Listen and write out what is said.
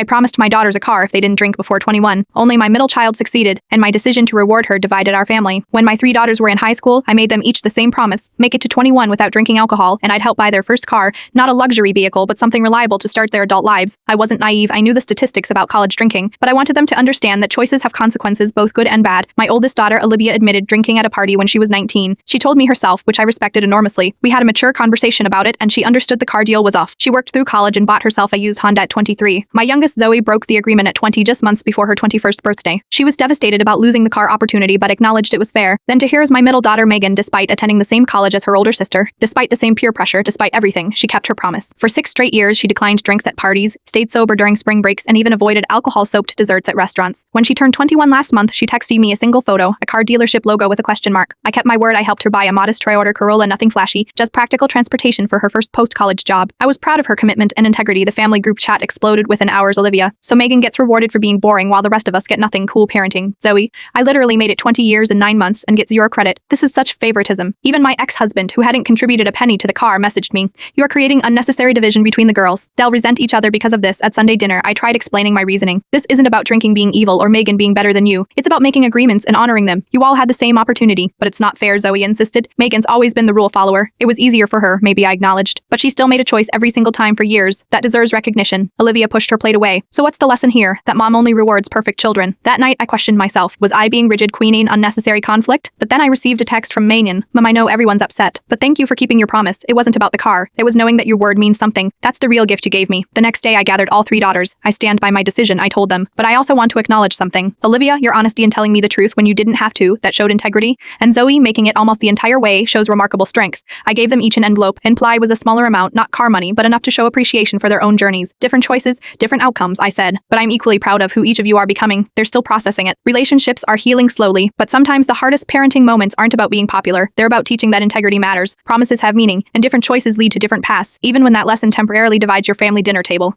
I promised my daughters a car if they didn't drink before 21. Only my middle child succeeded, and my decision to reward her divided our family. When my 3 daughters were in high school, I made them each the same promise: make it to 21 without drinking alcohol, and I'd help buy their first car, not a luxury vehicle, but something reliable to start their adult lives. I wasn't naive, I knew the statistics about college drinking, but I wanted them to understand that choices have consequences, both good and bad. My oldest daughter, Olivia, admitted drinking at a party when she was 19. She told me herself, which I respected enormously. We had a mature conversation about it, and she understood the car deal was off. She worked through college and bought herself a used Honda at 23. My youngest, Zoe, broke the agreement at 20, just months before her 21st birthday. She was devastated about losing the car opportunity, but acknowledged it was fair. Then to here is my middle daughter, Megan. Despite attending the same college as her older sister, despite the same peer pressure, despite everything, she kept her promise. For 6 straight years, she declined drinks at parties, stayed sober during spring breaks, and even avoided alcohol-soaked desserts at restaurants. When she turned 21 last month, she texted me a single photo, a car dealership logo with a question mark. I kept my word. I helped her buy a modest Toyota Corolla, nothing flashy, just practical transportation for her first post-college job. I was proud of her commitment and integrity. The family group chat exploded within hours. Olivia: so Megan gets rewarded for being boring while the rest of us get nothing. Cool parenting. Zoe: I literally made it 20 years and 9 months and get 0 credit. This is such favoritism. Even my ex-husband, who hadn't contributed a penny to the car, messaged me: you are creating unnecessary division between the girls. They'll resent each other because of this. At Sunday dinner, I tried explaining my reasoning. This isn't about drinking being evil or Megan being better than you. It's about making agreements and honoring them. You all had the same opportunity. But it's not fair, Zoe insisted. Megan's always been the rule follower. It was easier for her, maybe, I acknowledged. But she still made a choice every single time for years. That deserves recognition. Olivia pushed her plate away. So what's the lesson here? That mom only rewards perfect children. That night, I questioned myself. Was I being rigid, queening unnecessary conflict? But then I received a text from Megan. Mom, I know everyone's upset, but thank you for keeping your promise. It wasn't about the car. It was knowing that your word means something. That's the real gift you gave me. The next day, I gathered all 3 daughters. I stand by my decision, I told them. But I also want to acknowledge something. Olivia, your honesty in telling me the truth when you didn't have to, that showed integrity. And Zoe, making it almost the entire way, shows remarkable strength. I gave them each an envelope. Imply was a smaller amount, not car money, but enough to show appreciation for their own journeys. Different choices, different outcomes, I said. But I'm equally proud of who each of you are becoming. They're still processing it. Relationships are healing slowly, but sometimes the hardest parenting moments aren't about being popular. They're about teaching that integrity matters. Promises have meaning, and different choices lead to different paths, even when that lesson temporarily divides your family dinner table.